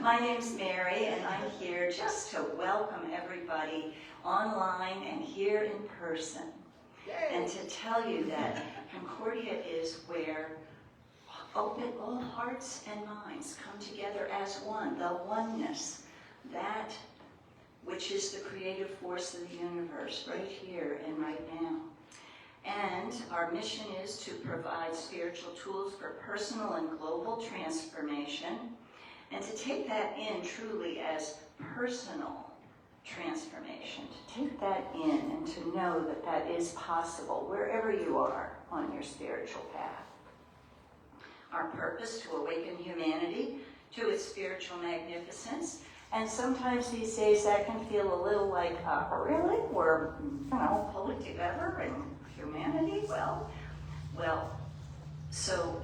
My name's Mary, and I'm here just to welcome everybody online and here in person. And to tell you that Concordia is where all hearts and minds come together as one, the oneness, that which is the creative force of the universe, right here and right now. And our mission is to provide spiritual tools for personal and global transformation, and to take that in truly as personal transformation, to take that in and to know that that is possible wherever you are on your spiritual path. Our purpose to awaken humanity to its spiritual magnificence. And sometimes these days that can feel a little like, really? We're, pulling together and humanity? Well, so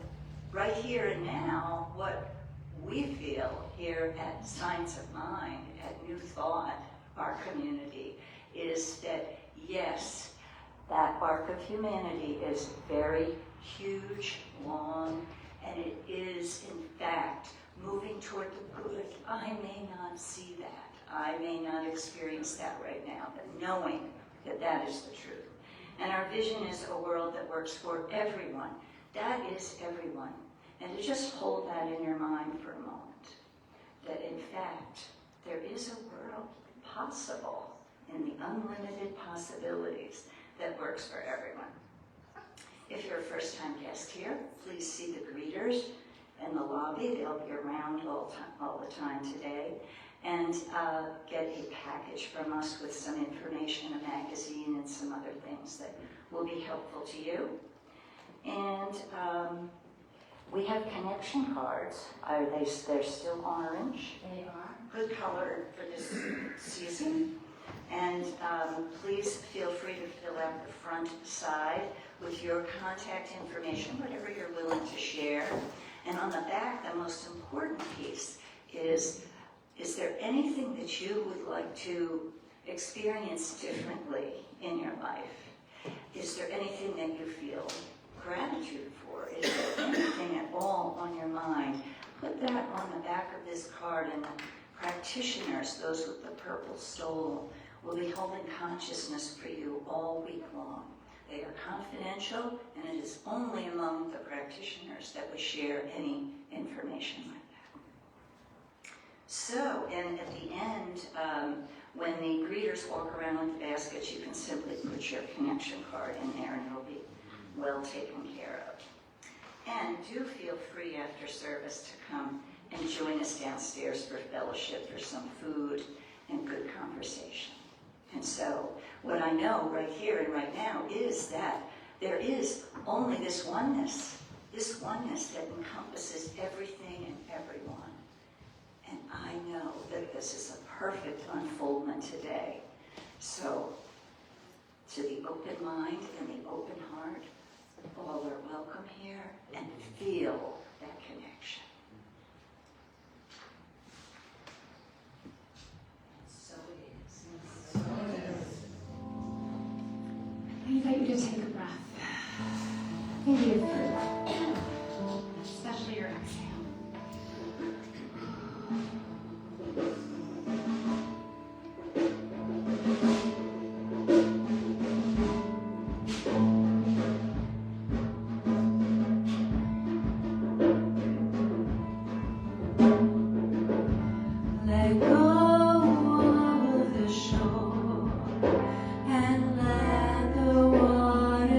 right here and now, what we feel here at Science of Mind, at New thought our community is that, yes, that arc of humanity is very huge, long, and it is, in fact, moving toward the good. I may not see that. I may not experience that right now, but knowing that that is the truth. And our vision is a world that works for everyone. That is everyone. And to just hold that in your mind for a moment, that in fact, there is a world possible in the unlimited possibilities that works for everyone. If you're a first-time guest here, please see the greeters in the lobby. They'll be around all the time today. And get a package from us with some information, a magazine, and some other things that will be helpful to you. And we have connection cards. They're still orange? They are. Good color for this season. And please feel free to fill out the front side with your contact information, whatever you're willing to share. And on the back, the most important piece is there anything that you would like to experience differently in your life? Is there anything that you feel gratitude for? Is there anything at all on your mind? Put that on the back of this card, and the practitioners, those with the purple stole, will be holding consciousness for you all week long. They are confidential, and it is only among the practitioners that we share any information like that. So, and at the end, when the greeters walk around with the baskets, you can simply put your connection card in there and it'll be well taken care of. And do feel free after service to come and join us downstairs for fellowship, for some food and good conversation. And so, what I know right here and right now is that there is only this oneness that encompasses everything and everyone. And I know that this is a perfect unfoldment today. So, to the open mind and the open heart, all are welcome here, and feel that connection. So it is. I invite you to take a breath. Maybe your third, especially your exhale. Let go of the shore and let the water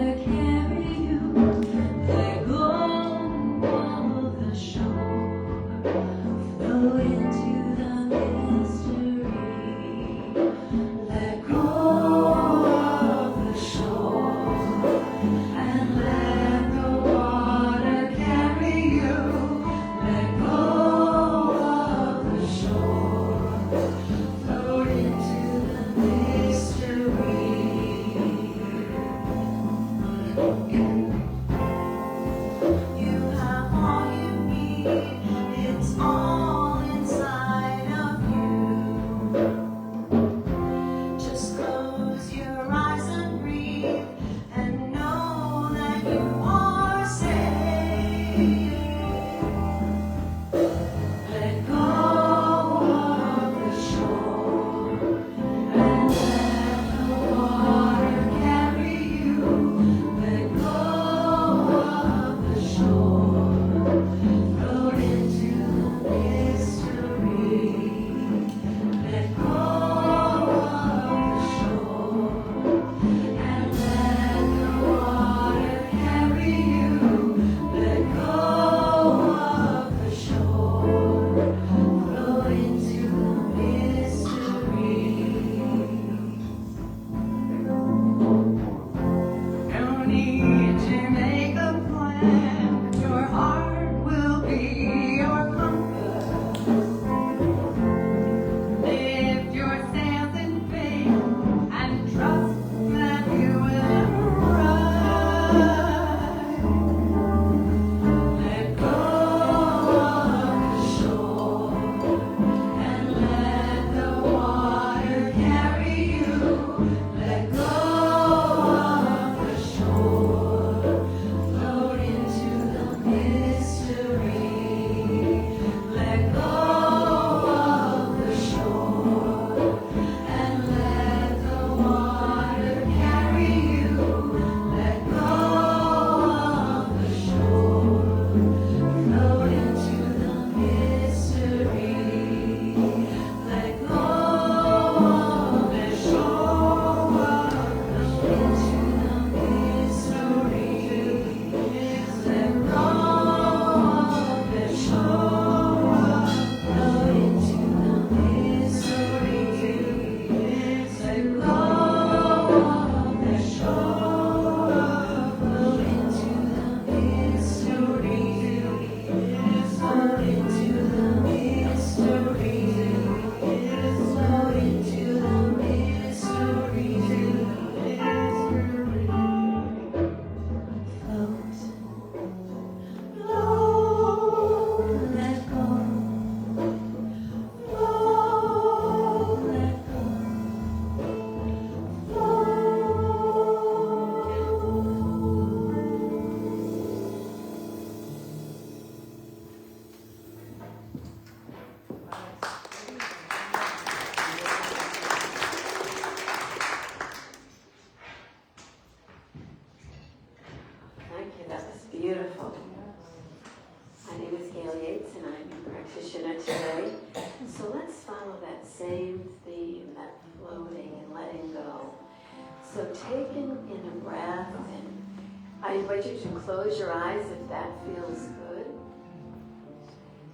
I invite you to close your eyes if that feels good.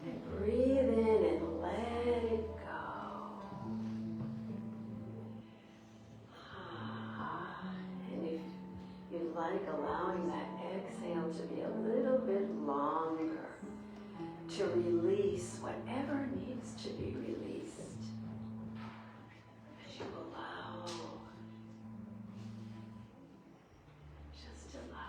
And breathe in and let it go. And if you'd like, allowing that exhale to be a little bit longer, to release whatever needs to be released. As you allow, just allow.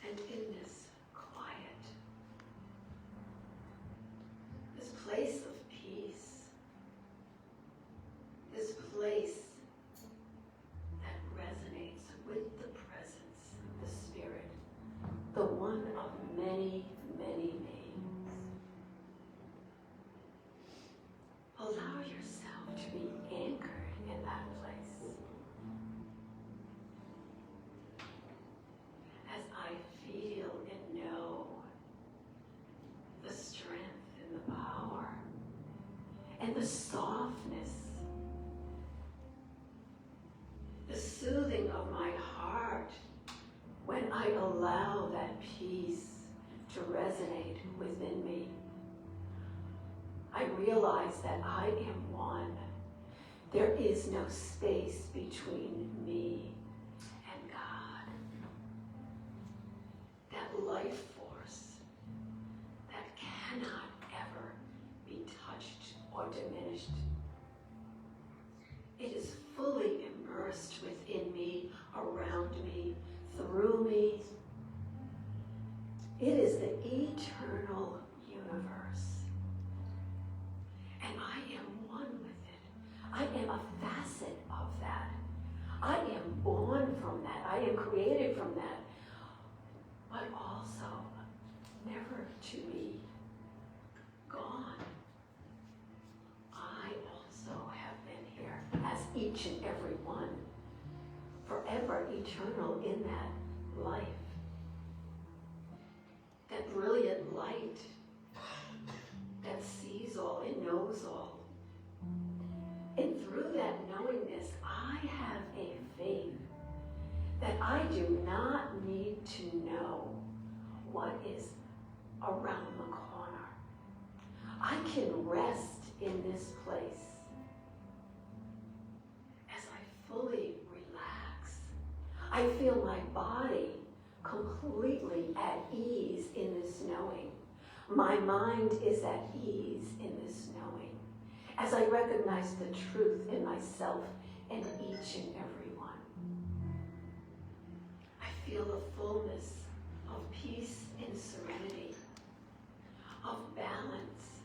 And in this quiet, this place of peace, this place that resonates with the presence, the Spirit, the one of many, many names. Allow yourself to be anchored in that place. As I feel and know the strength and the power and the softness, the soothing of my heart when I allow that peace to resonate within me. I realize that I am one. There is no space between me and God. That life force that cannot ever be touched or diminished. It is fully immersed within me, around me, through me. It is the eternal universe. And I am one with it. I am a facet of that. I am born from that. I am created from that. But also never to be gone. I also have been here as each and every one, forever eternal in that life. That brilliant light that sees all and knows all. And through that knowingness, I have a faith that I do not need to know what is around the corner. I can rest in this place as I fully relax. I feel my body completely at ease in this knowing. My mind is at ease in this knowing. As I recognize the truth in myself and each and every one. I feel a fullness of peace and serenity, of balance.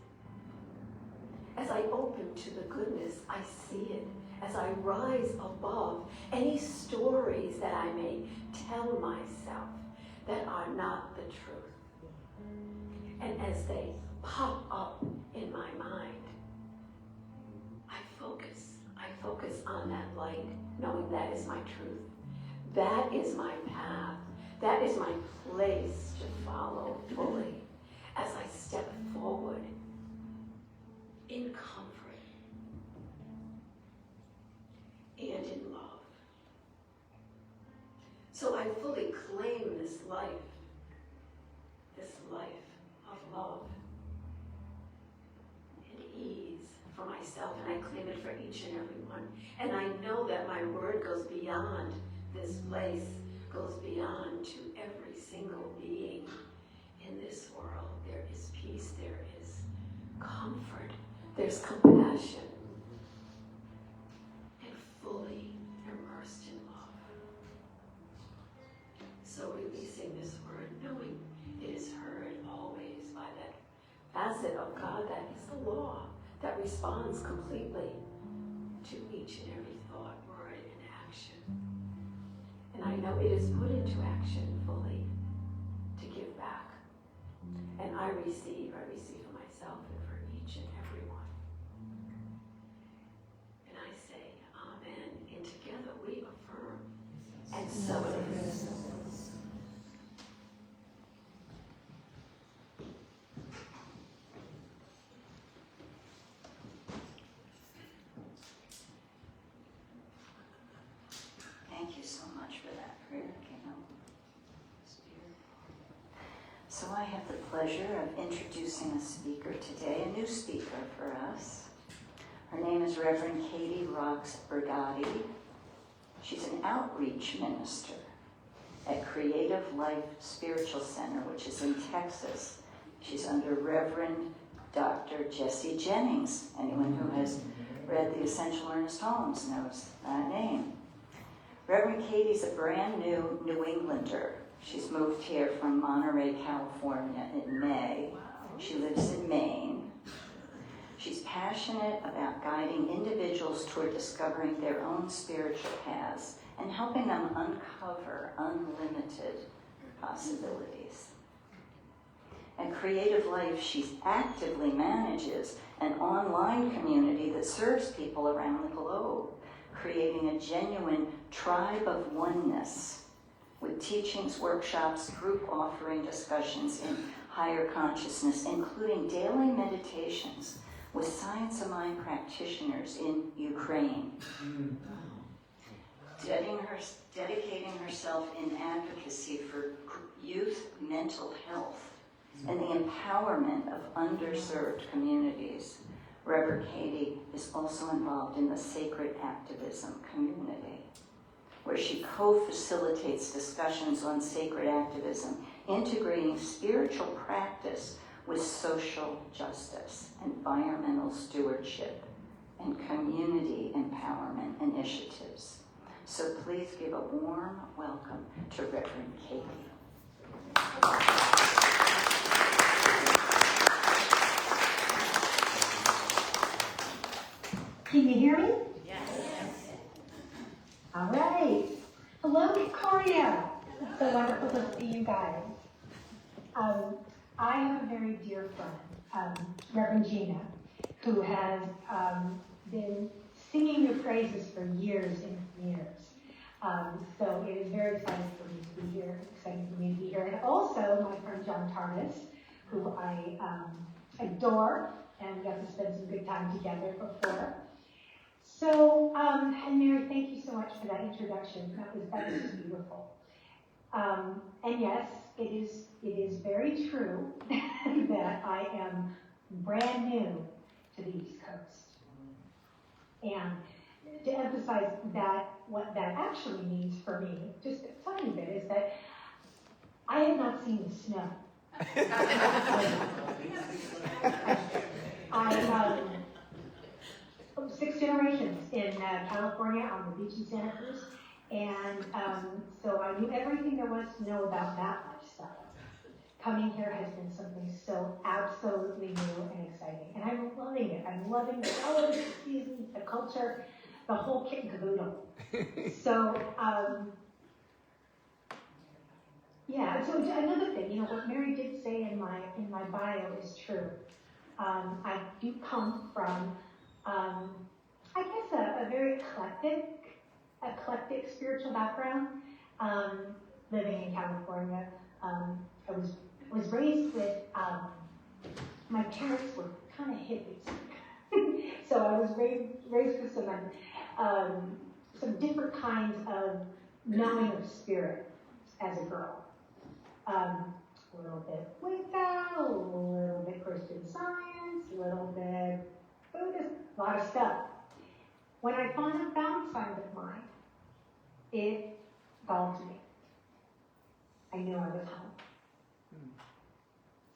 As I open to the goodness, I see it. As I rise above any stories that I may tell myself that are not the truth. And as they pop up in my mind, I focus on that light, knowing that is my truth. That is my path. That is my place to follow fully as I step forward in comfort and in love. So I fully claim this life of love and ease for myself, and I claim it for each and every one. And I know that my word goes beyond this place, goes beyond to every single being in this world. There is peace, there is comfort, there's compassion, and fully immersed in love. So releasing this word, knowing it is heard always by that facet of God that is the law, that responds completely to each and every thought, word, and action. And I know it is put into action fully to give back. And I receive for myself and for each and every one. And I say, so it is. Thank you so much for that prayer, Kim. So I have the pleasure of introducing a speaker today, a new speaker for us. Her name is Reverend Katie Rock-Brigati. She's an outreach minister at Creative Life Spiritual Center, which is in Texas. She's under Reverend Dr. Jesse Jennings. Anyone who has read The Essential Ernest Holmes knows that name. Reverend Katie's a brand new New Englander. She's moved here from Monterey, California in May. She lives in Maine. She's passionate about guiding individuals toward discovering their own spiritual paths and helping them uncover unlimited possibilities. At Creative Life, she actively manages an online community that serves people around the globe, creating a genuine tribe of oneness with teachings, workshops, group offering discussions in higher consciousness, including daily meditations with Science of Mind practitioners in Ukraine. Dedicating herself in advocacy for youth mental health and the empowerment of underserved communities. Reverend Katie is also involved in the sacred activism community, where she co-facilitates discussions on sacred activism, integrating spiritual practice with social justice, environmental stewardship, and community empowerment initiatives. So please give a warm welcome to Reverend Katie. Can you hear me? Yes. All right. Hello, Concordia. It's so wonderful to see you guys. I have a very dear friend, Reverend Gina, who has been singing your praises for years and years. So it is very exciting for me to be here, And also my friend John Tarnas, who I adore and got to spend some good time together before. So, and Mary, thank you so much for that introduction. That was just beautiful. And yes, it is very true that I am brand new to the East Coast. And to emphasize that, what that actually means for me, just a tiny bit, is that I have not seen the snow. I 6 generations in California on the beach in Santa Cruz, and so I knew everything there was to know about that lifestyle. Coming here has been something so absolutely new and exciting, and I'm loving it. I'm loving the colors, the seasons, the culture, the whole kit and caboodle. So, yeah. So another thing, what Mary did say in my bio is true. I do come from, I guess, a very eclectic spiritual background. Living in California, I was raised with, my parents were kind of hippies. So I was raised with some different kinds of knowing of spirit as a girl. A little bit Wicca, a little bit Christian Science, a little bit Buddhist, a lot of stuff. When I finally found Science of Mind, it called to me. I knew I was home.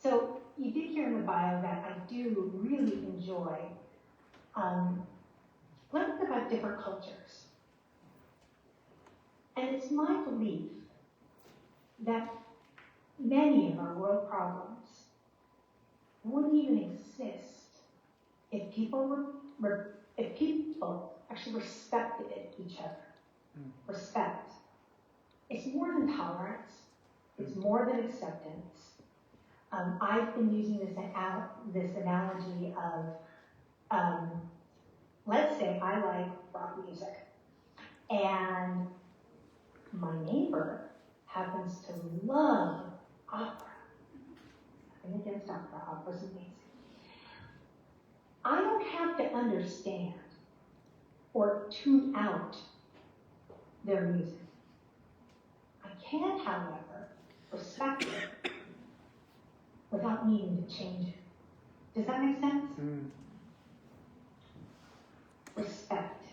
So you did hear in the bio that I do really enjoy learning about different cultures. And it's my belief that many of our world problems wouldn't even exist if people actually respected each other. Respect. It's more than tolerance. It's more than acceptance. I've been using this analogy of, let's say I like rock music, and my neighbor happens to love opera. Nothing against opera, opera's amazing. I don't have to understand or tune out their music. I can, however, respect it without needing to change it. Does that make sense? Respect.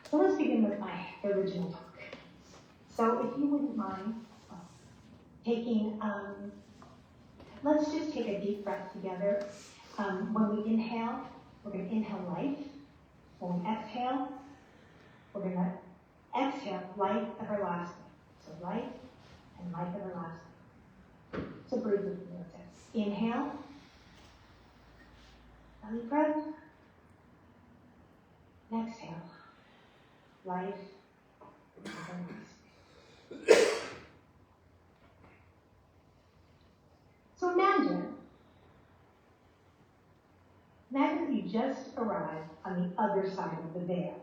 So let's begin with my original talk. So if you wouldn't mind taking, let's just take a deep breath together. When we inhale, we're going to inhale life. When we exhale, we're going to exhale life everlasting. So life and life everlasting. So breathe with me. Inhale. Belly breath. And exhale. Life everlasting. So imagine that you just arrived on the other side of the veil.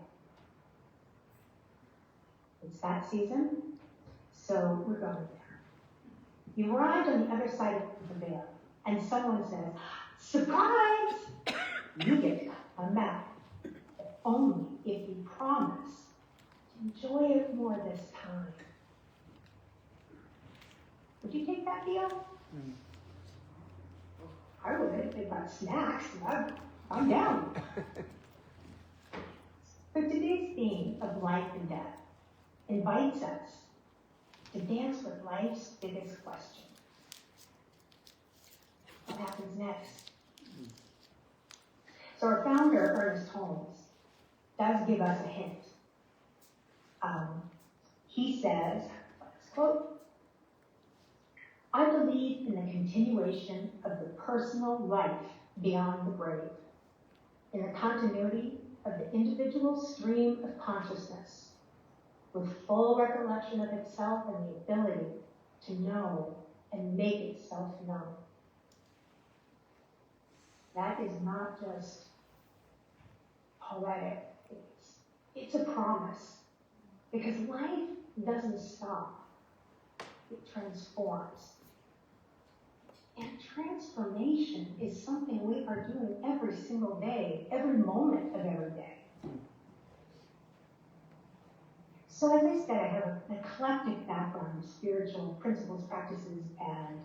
It's that season, so we're going there. You arrived on the other side of the veil, and someone says, surprise! You get to come back, but only if you promise to enjoy it more this time. Would you take that deal? I would if they got snacks. I'm down. So today's theme of life and death invites us to dance with life's biggest question. What happens next? So our founder, Ernest Holmes, does give us a hint. He says, let's quote, I believe in the continuation of the personal life beyond the grave, in the continuity of the individual stream of consciousness, with full recollection of itself and the ability to know and make itself known. That is not just poetic, it's a promise. Because life doesn't stop, it transforms. And transformation is something we are doing every single day, every moment of every day. So as I said, I have an eclectic background of spiritual principles, practices, and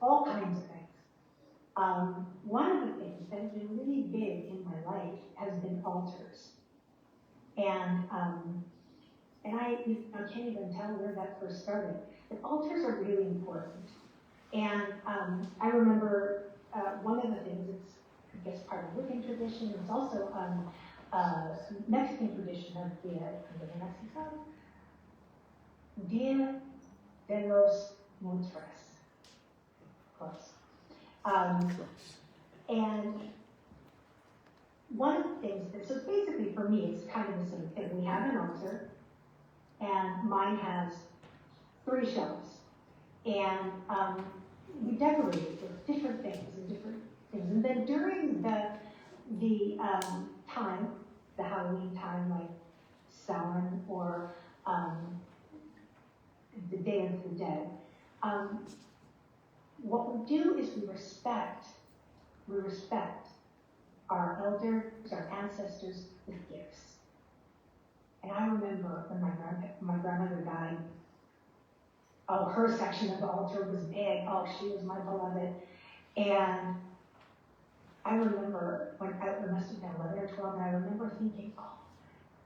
all kinds of things. One of the things that has been really big in my life has been altars. And I can't even tell where that first started. But altars are really important. And I remember one of the things, it's, I guess, part of Wiccan tradition. It's also Mexican tradition of Dia de los Muertos. Close. And one of the things that, so basically for me, it's kind of the same thing. We have an altar, and mine has 3 shelves. And we decorate it with different things and different things. And then during the time, the Halloween time, like Samhain or the Day of the Dead, what we do is we respect our elders, our ancestors with gifts. And I remember when my grandmother died, oh, her section of the altar was big. Oh, she was my beloved. And I remember when I must have been 11 or 12, and I remember thinking, oh,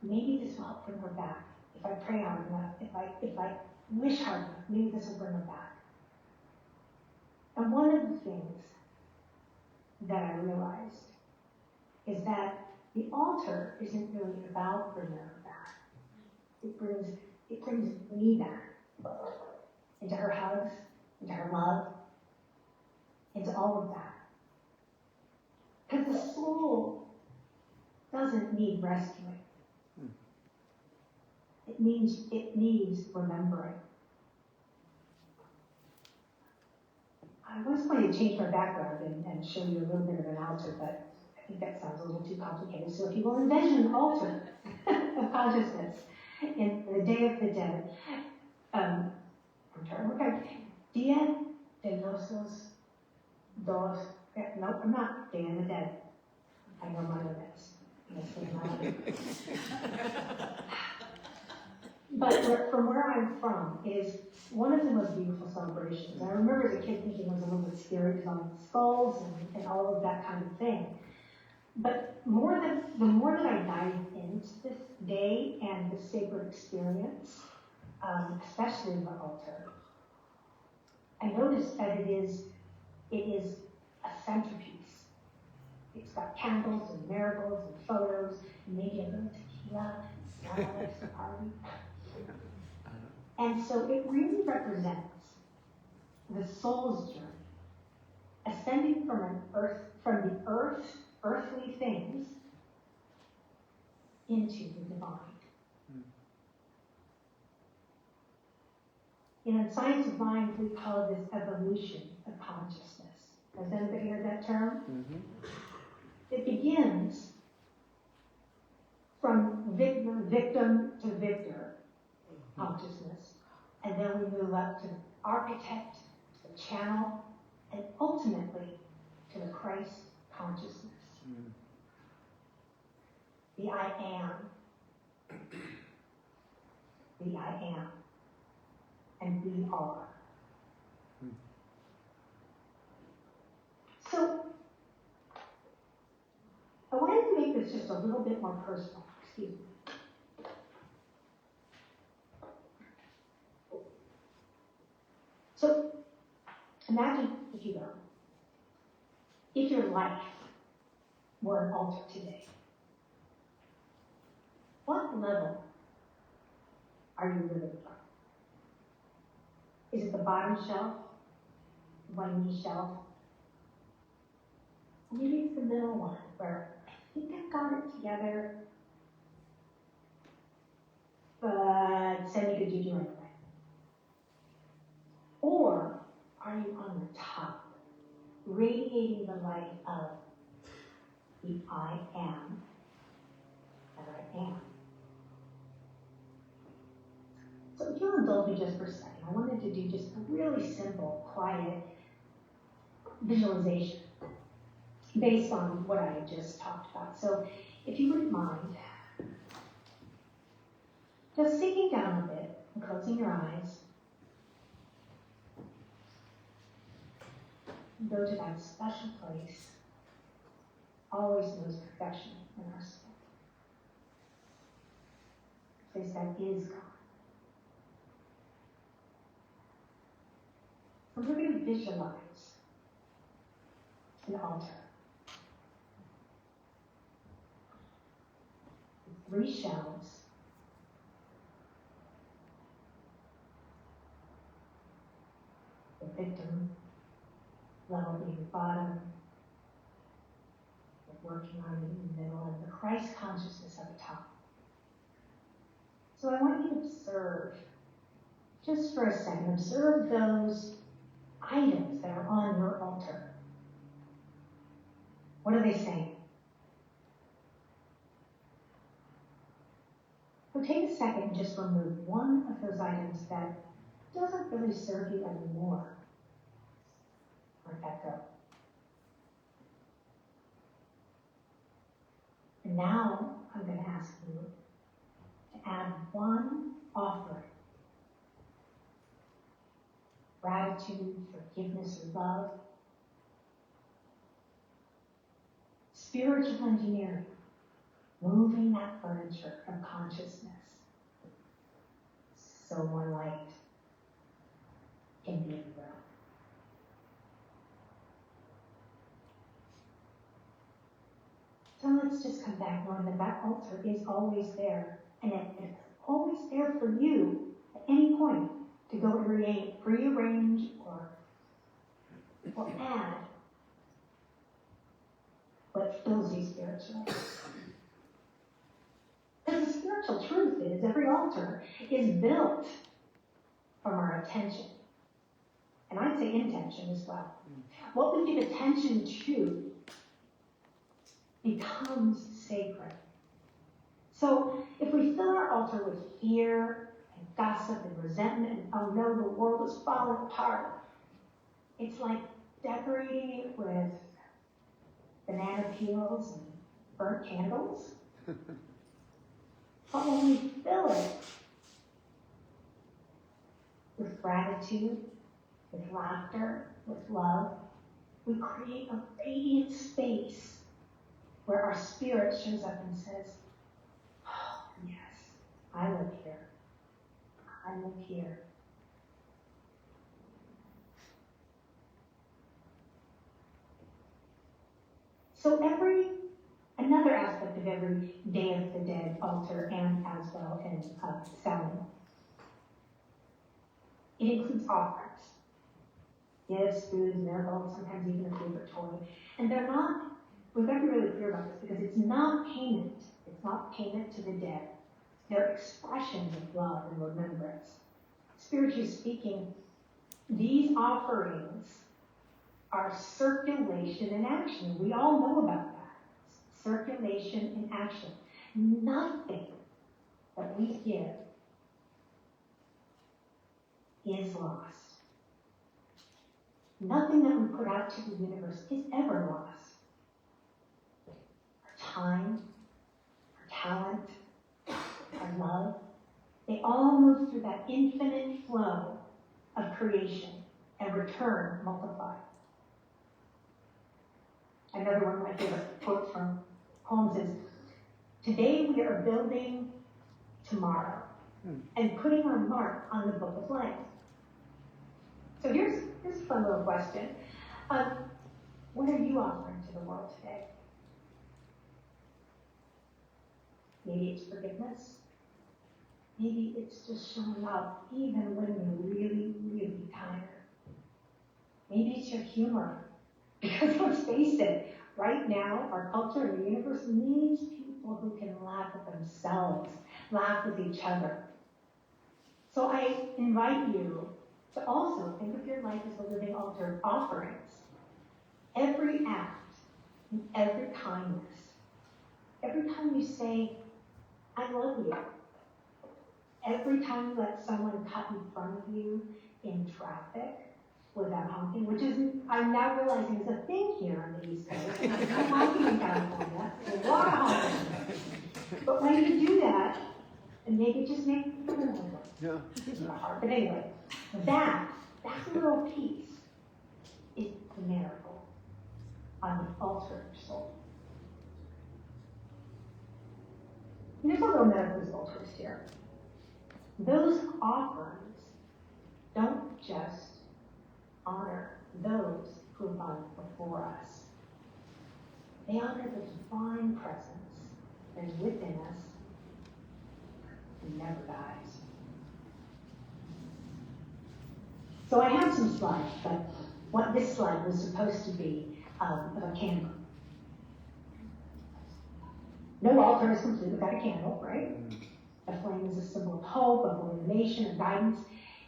maybe this will help bring her back. If I pray hard enough, if I wish hard enough, maybe this will bring her back. And one of the things that I realized is that the altar isn't really about bringing her back. It brings me back into her hugs, into her love, into all of that. Because the soul doesn't need rescuing. It needs remembering. I was going to change my background and show you a little bit of an altar, but I think that sounds a little too complicated. So if you will envision an altar of consciousness in the Day of the Dead, I'm trying to work out. Dia de los dos. No, I'm not Day of the Dead. I know my limits. But from where I'm from is one of the most beautiful celebrations. I remember as a kid thinking it was a little bit scary because on skulls and all of that kind of thing. But the more that I dive into this day and the sacred experience, especially the altar, I noticed that it is a centerpiece. It's got candles and marigolds and photos, and maybe a little tequila. God likes to party. And so it really represents the soul's journey, ascending from the earthly things into the divine. In science of mind, we call this evolution of consciousness. Has anybody heard that term? Mm-hmm. It begins from victim to victor consciousness, and then we move up to architect, to the channel, and ultimately to the Christ consciousness. The I am. The I am. And we are. So, I wanted to make this just a little bit more personal. Excuse me. So, imagine, if you will, if your life were an altar today. What level are you living from? Is it the bottom shelf? The whiny shelf? Or maybe it's the middle one where I think I've got it together, but semi good juju anyway. Or are you on the top, radiating the light of the I am that I am? So if you'll indulge me just for a second, I wanted to do just a really simple, quiet visualization based on what I had just talked about. So if you wouldn't mind, just sinking down a bit and closing your eyes, and go to that special place, always knows perfection in our soul. A place that is God. And we're going to visualize an altar. With 3 shelves. The victim level being the bottom, the working on in the middle, and the Christ consciousness at the top. So I want you to observe, just for a second, observe those items that are on your altar. What are they saying? So take a second and just remove one of those items that doesn't really serve you anymore. Let that go. And now I'm going to ask you to add one offering. Gratitude, forgiveness, or love. Spiritual engineering, moving that furniture of consciousness so more light can be in the room. So let's just come back knowing that that altar is always there, and it's always there for you at any point to go rearrange or add what fills you spiritually. Because the spiritual truth is every altar is built from our attention. And I'd say intention as well. What we give attention to becomes sacred. So if we fill our altar with fear and gossip and resentment, and oh no, the world is falling apart, it's like decorating it with banana peels and burnt candles. But when we fill it with gratitude, with laughter, with love, we create a radiant space where our spirit shows up and says, oh, yes, I live here. I live here. So another aspect of every Day of the Dead altar and as well in selling, it includes offerings. Gifts, foods, miracles, sometimes even a favorite toy. And they're not, we've got to be really clear about this because it's not payment. It's not payment to the dead. They're expressions of love and remembrance. Spiritually speaking, these offerings are circulation in action. We all know about that. Circulation in action. Nothing that we give is lost. Nothing that we put out to the universe is ever lost. Our time, our talent, our love, they all move through that infinite flow of creation and return multiplied. Another one of my favorite quotes from Holmes is, today we are building tomorrow and putting our mark on the book of life. So here's a fun little question. What are you offering to the world today? Maybe it's forgiveness. Maybe it's just showing up even when you're really, really tired. Maybe it's your humor. Because let's face it, right now, our culture and the universe needs people who can laugh at themselves, laugh with each other. So I invite you to also think of your life as a living altar of offerings. Every act, and every kindness, every time you say, I love you, every time you let someone cut in front of you in traffic without honking, which is, I'm now realizing is a thing here on the East Coast. I'm honking in California, there's a lot of honking. But when you do that, and maybe just make it a little bit. It's not hard, but anyway, that little piece is the miracle on the altar of your soul. And there's a little metaphysical twist here. Those offerings don't just honor those who have gone before us. They honor the divine presence that is within us and never dies. So I have some slides, but what this slide was supposed to be of a candle. No altar is complete without a candle, right? A flame is a symbol of hope, of illumination, of guidance.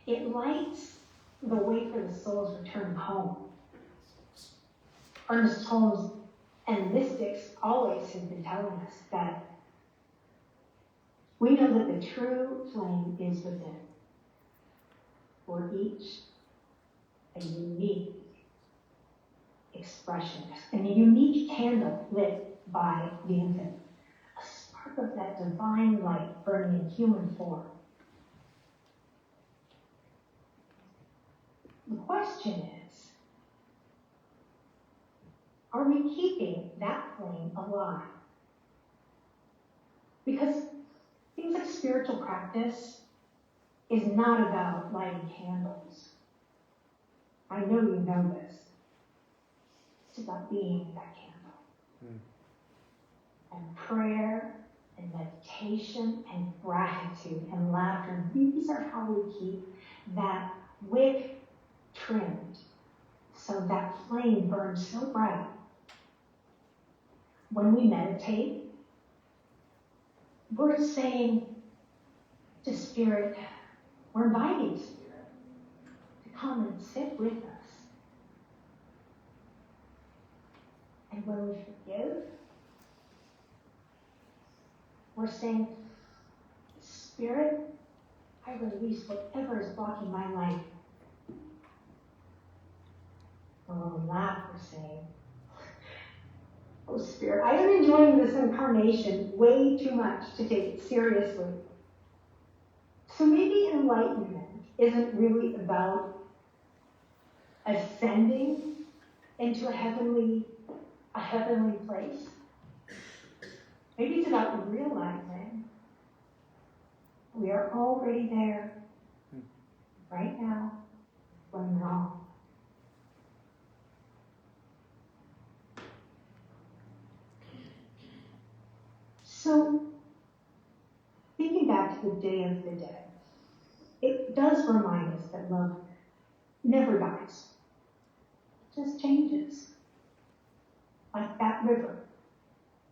It lights the way for the soul's return home. Ernest Holmes and mystics always have been telling us that we know that the true flame is within. For each, a unique expression, and a unique candle lit by the infant. A spark of that divine light burning in human form. The question is, are we keeping that flame alive? Because things like spiritual practice is not about lighting candles. I know you know this. It's about being that candle. And prayer and meditation and gratitude and laughter, these are how we keep that wick trimmed so that flame burns so bright. When we meditate, we're saying to Spirit, we're inviting Spirit to come and sit with us. And when we forgive, we're saying, Spirit, I release whatever is blocking my life. And when we laugh, we're saying, oh, Spirit, I am enjoying this incarnation way too much to take it seriously. So maybe enlightenment isn't really about ascending into a heavenly place. Maybe it's about realizing we are already there right now when we're all. So, thinking back to the Day of the Dead, it does remind us that love never dies. It just changes. Like that river.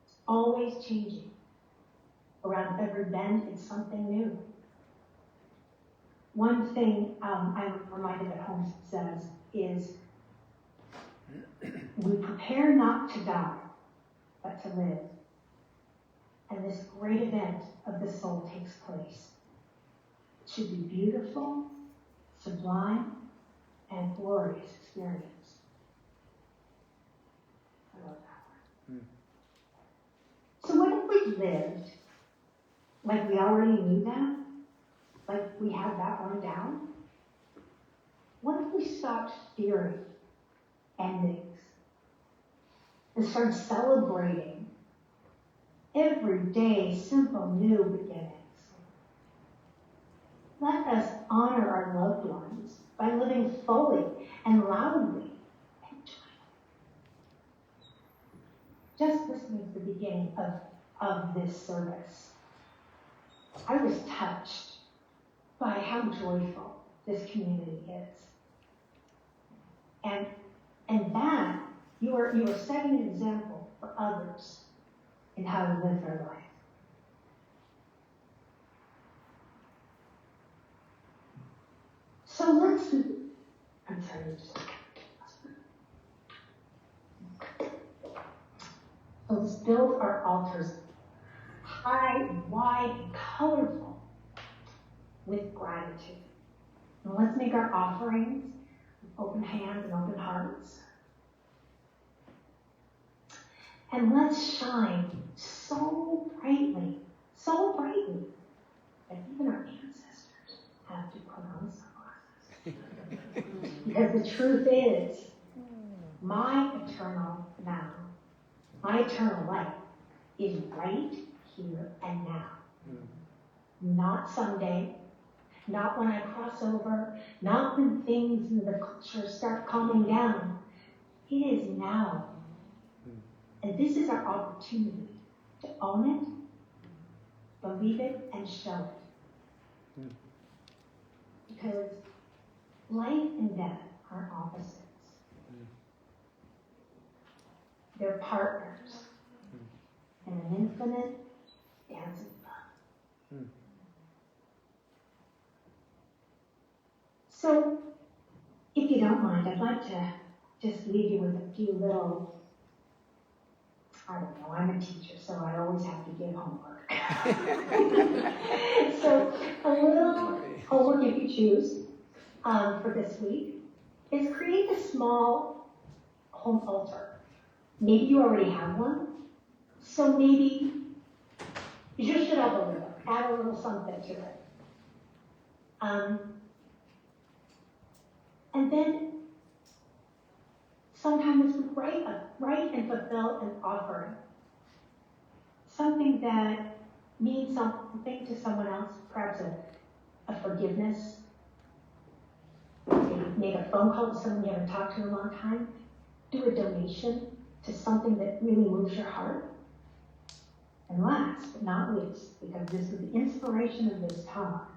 It's always changing. Around every bend, it's something new. One thing I'm reminded at home says is, we prepare not to die, but to live. And this great event of the soul takes place. It should be beautiful, sublime, and glorious experience. I love that one. So what if we lived like we already knew that? Like we had that one down? What if we stopped fearing endings and started celebrating everyday, simple, new beginnings? Let us honor our loved ones by living fully and loudly and joyfully. Just listening to the beginning of this service, I was touched by how joyful this community is. And that you are setting an example for others in how to live their life. So let's build our altars high, wide, and colorful with gratitude. And let's make our offerings with open hands and open hearts. And let's shine so brightly, that even our ancestors have to put on sunglasses. Because the truth is, my eternal now, my eternal life is right here and now. Not someday, not when I cross over, not when things in the culture start calming down. It is now. And this is our opportunity to own it, believe it, and show it. Because life and death are opposites. They're partners in an infinite dance of love. So, if you don't mind, I'd like to just leave you with a few little, I don't know, I'm a teacher, so I always have to give homework. So, a little homework, if you choose, for this week, is create a small home altar. Maybe you already have one, so maybe you just should have a little, add a little something to it. And then sometimes write and fulfill an offering. Something that means something to someone else, perhaps a forgiveness. Maybe make a phone call to someone you haven't talked to in a long time. Do a donation to something that really moves your heart. And last but not least, because this is the inspiration of this talk,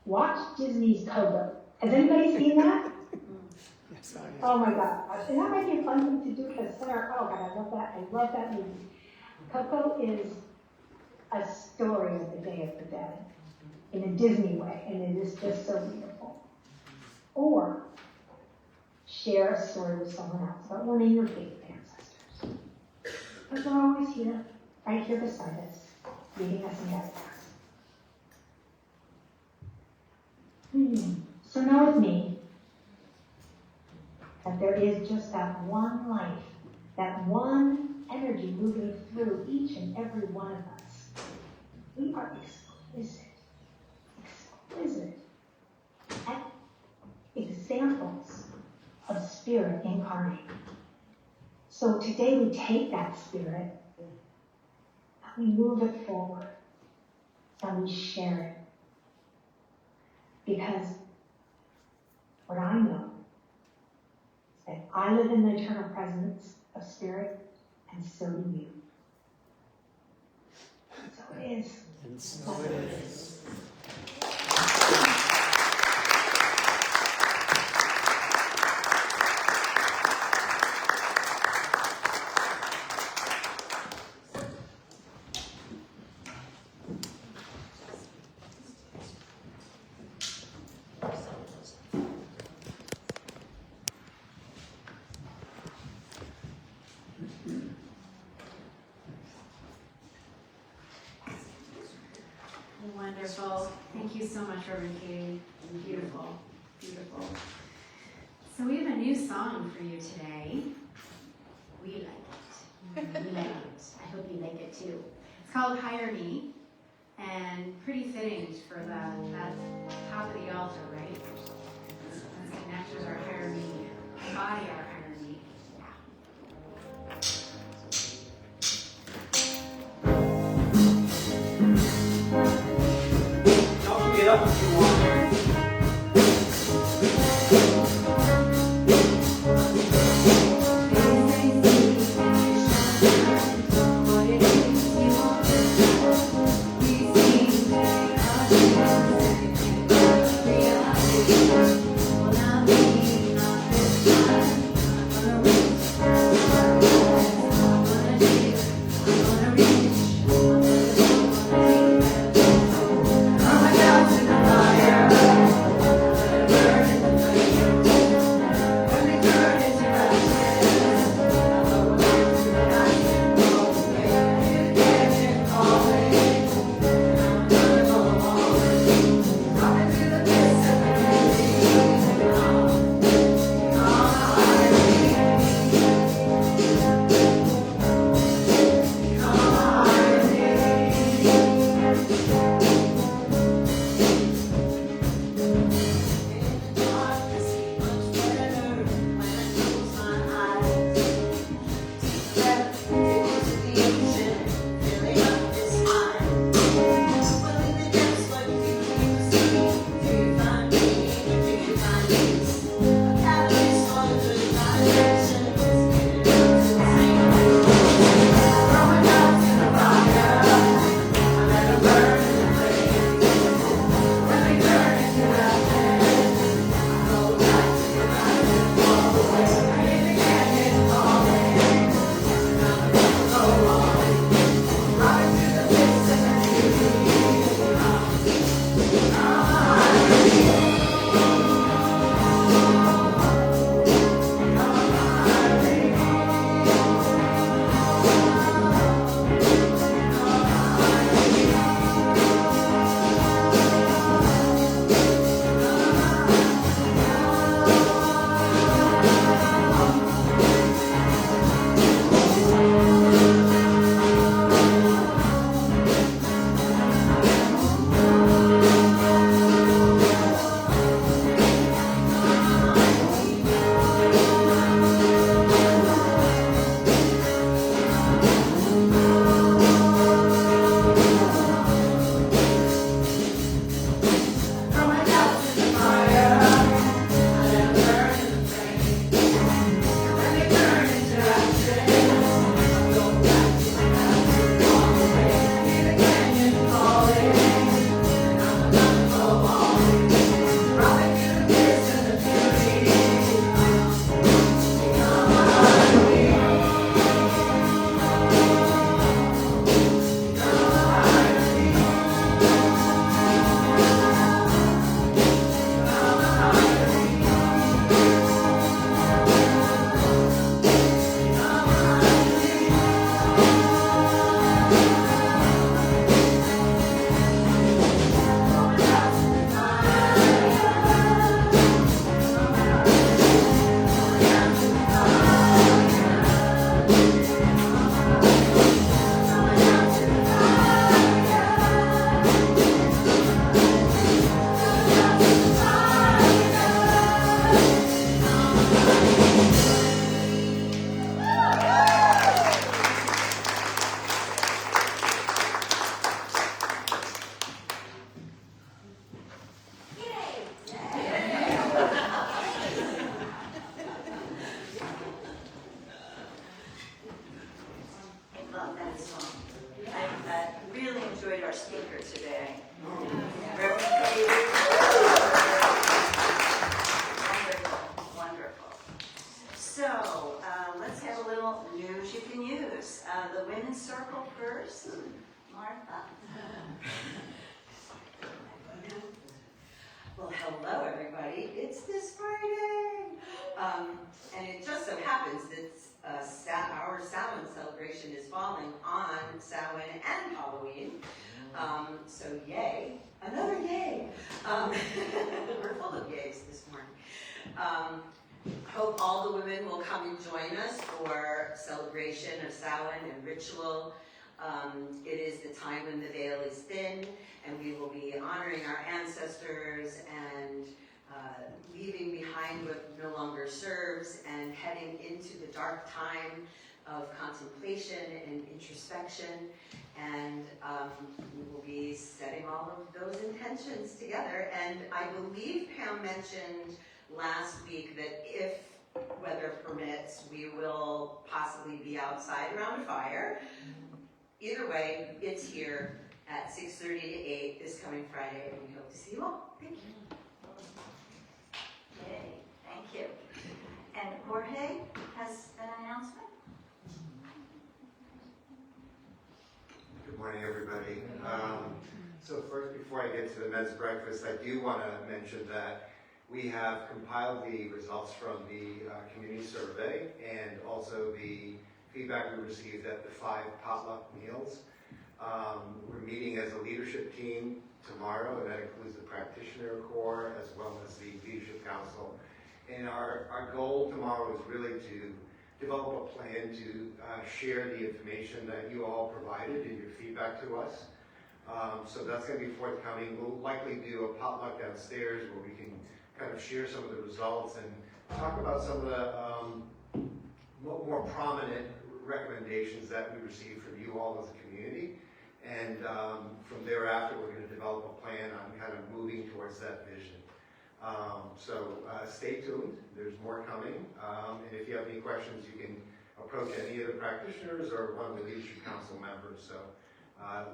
watch Disney's Coco. Has anybody seen that? Yes, I am. Oh my God. And that might be a fun thing to do because Sarah, oh God, I love that movie. Coco is a story of the Day of the Dead in a Disney way, and it is just so beautiful. Or share a story with someone else about one of your faith ancestors. Because they're always here, right here beside us. leading us in that path. So know with me that there is just that one life, that one energy moving through each and every one of us. We are exquisite examples of spirit incarnate. So today we take that spirit and we move it forward and we share it. Because what I know is that I live in the eternal presence of spirit, and so do you. And so it is. And so it is. Wonderful. Thank you so much, Reverend Katie. Beautiful. Beautiful. So we have a new song for you today. We like it. We like it. I hope you like it too. It's called Hire Me, and pretty fitting for that top of the altar, right? Let's connect with our Hire Me, embody our Hire Me. Y'all can get up if you want. Fire. first. Martha. Well, hello everybody. It's this Friday, and it just so happens that our Samhain celebration is falling on Samhain and Halloween. So yay, another yay. We're full of yays this morning. Hope all the women will come and join us for celebration of Samhain and ritual. It is the time when the veil is thin, and we will be honoring our ancestors and leaving behind what no longer serves and heading into the dark time of contemplation and introspection. And we will be setting all of those intentions together. And I believe Pam mentioned last week that if weather permits, we will possibly be outside around a fire. Either way, it's here at 6:30 to 8 this coming Friday, and we hope to see you all. Thank you. Yay, thank you. And Jorge has an announcement? Good morning, everybody. So first, before I get to the men's breakfast, I do want to mention that we have compiled the results from the community survey and also the feedback we received at the 5 potluck meals. We're meeting as a leadership team tomorrow, and that includes the practitioner corps as well as the leadership council. And our goal tomorrow is really to develop a plan to share the information that you all provided in your feedback to us. So that's going to be forthcoming. We'll likely do a potluck downstairs where we can kind of share some of the results and talk about some of the more prominent recommendations that we received from you all as a community. And from thereafter, we're going to develop a plan on kind of moving towards that vision. So stay tuned. There's more coming. And if you have any questions, you can approach any of the practitioners or one of the leadership council members. So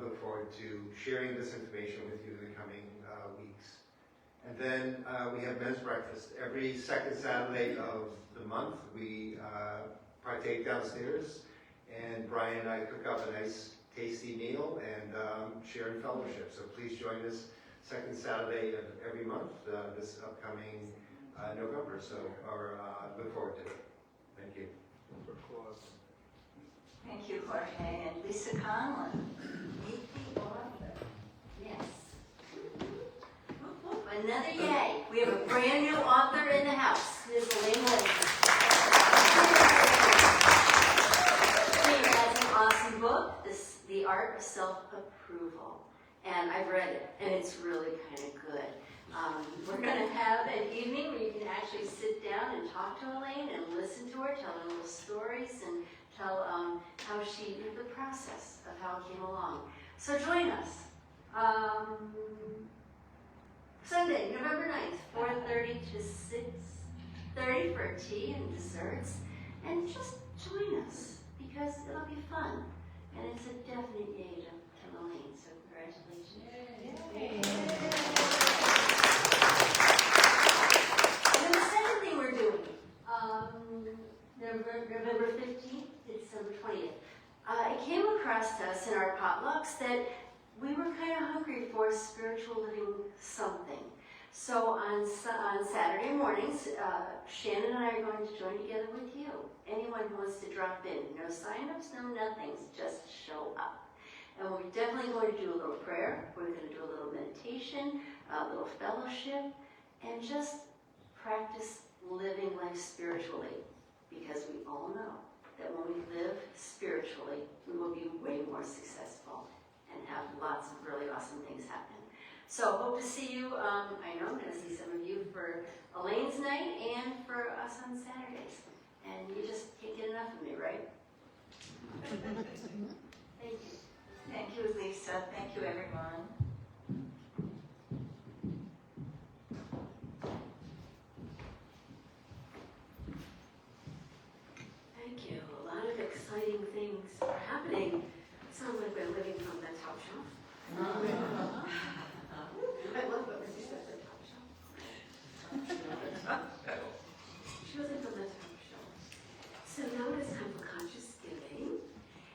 look forward to sharing this information with you in the coming weeks. And then we have men's breakfast. Every second Saturday of the month, we partake downstairs, and Brian and I cook up a nice, tasty meal and share in fellowship. So please join us second Saturday of every month this upcoming November. So look forward to it. Thank you. Thank you, Jorge. And Lisa Conlon, meet the author. Yes. Another yay. We have a brand new author in the house, Ms. Elaine Wilson. She has an awesome book, The Art of Self-Approval. And I've read it, and it's really kind of good. We're going to have an evening where you can actually sit down and talk to Elaine and listen to her, tell her little stories, and tell how she did the process of how it came along. So join us. Sunday, November 9th, 4:30 to 6:30 for tea and desserts. And just join us, because it'll be fun. And it's a definite yay to Elaine, so congratulations. Yay. And then the second thing we're doing, November 15th to December 20th. It came across to us in our potlucks that we were kind of hungry for spiritual living something. So on Saturday mornings, Shannon and I are going to join together with you. Anyone who wants to drop in. No sign-ups, no nothings, just show up. And we're definitely going to do a little prayer. We're going to do a little meditation, a little fellowship, and just practice living life spiritually. Because we all know that when we live spiritually, we will be way more successful and have lots of really awesome things happen. So hope to see you. I know I'm going to see some of you for Elaine's night and for us on Saturdays. And you just can't get enough of me, right? Thank you. Thank you, Lisa. Thank you, everyone. Thank you. A lot of exciting things are happening. Sounds like we're living from the top shelf. I love what she said, the top shelf. She wasn't from the top shelf. So now it's time for conscious giving.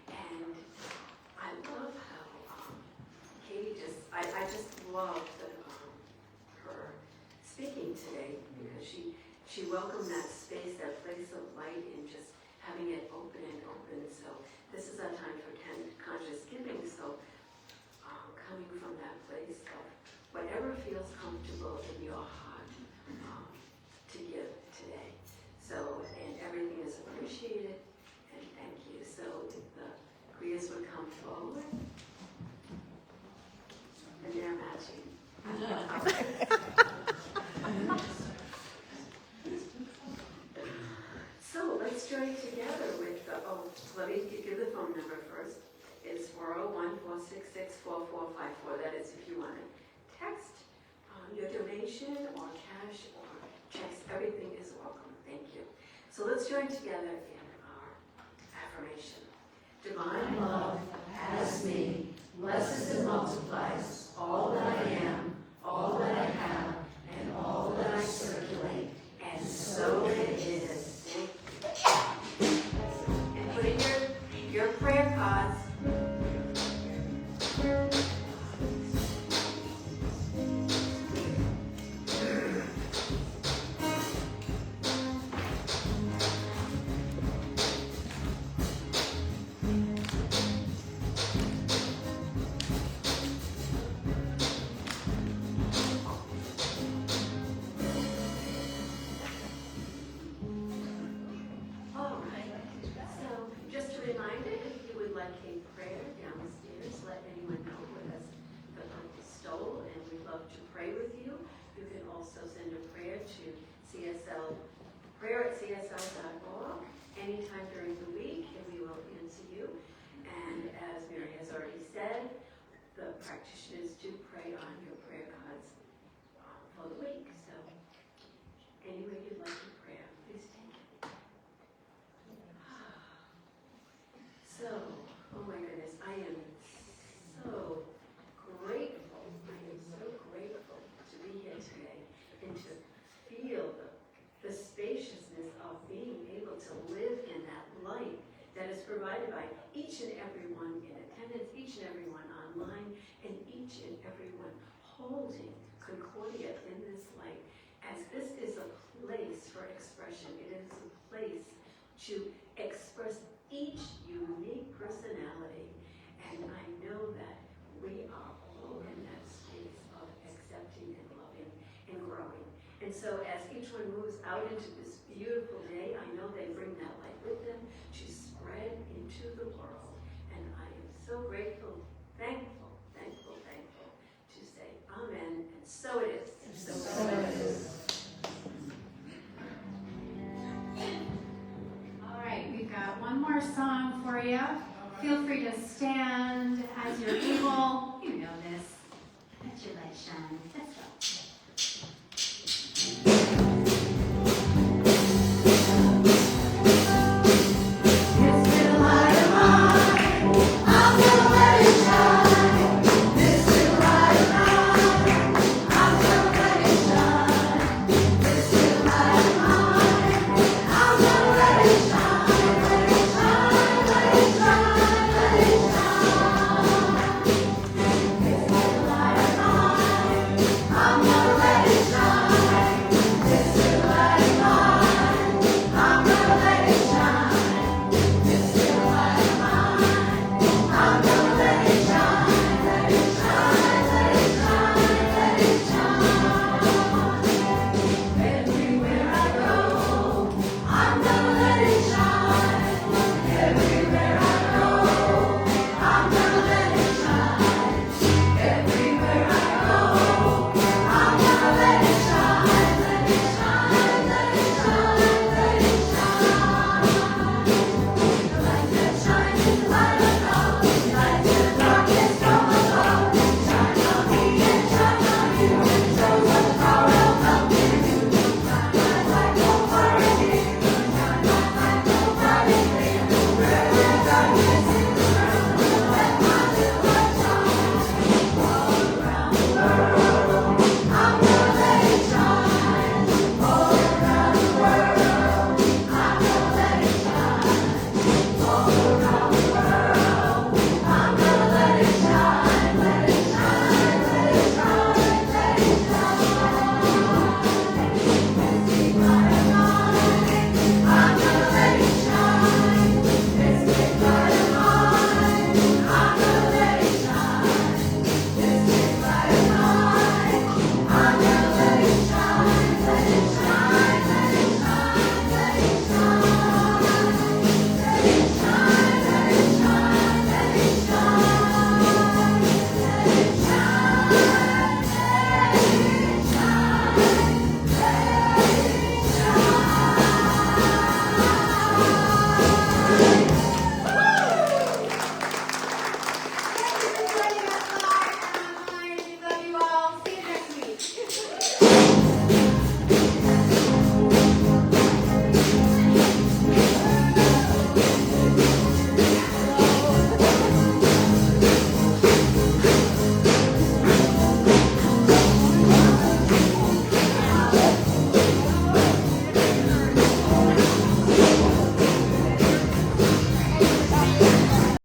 And I she welcomed that space, that place of light, and just having it open and open. So this is our time for conscious giving. So coming from that place of whatever feels comfortable in your heart to give today. So, and everything is appreciated, and thank you. So if the Kriyas would come forward, and they're matching. So let's join together with the, let me give the phone number first. It's 401-466-4454. That is if you want to text your donation or cash or checks, everything is welcome. Thank you. So let's join together in our affirmation. Divine love has me, blesses and multiplies all that I am, all that I have, and all that I circulate, and so it is. And put in your prayer cards. Prayer@csl.org anytime during the week, and we will answer you. And as Mary has already said, the practitioners do pray on your prayer cards for the week. So, any way you'd like to pray, please take it. So, oh my goodness, I am so grateful. I am so grateful to be here today and to feel the spaciousness of being able to live in that light that is provided by each and every one in attendance, each and every one online, and each and every one holding Concordia in this light. As this is a place for expression, it is a place to express each unique personality. And I know that we are all in that space of accepting and loving and growing. And so as each one moves out into this beautiful day, I know they bring that light with them to spread into the world. And I am so grateful, thankful to say amen, and so it is. And so it is. All right, we've got one more song for you. Feel free to stand as you're able. You know this. Let your light shine. That's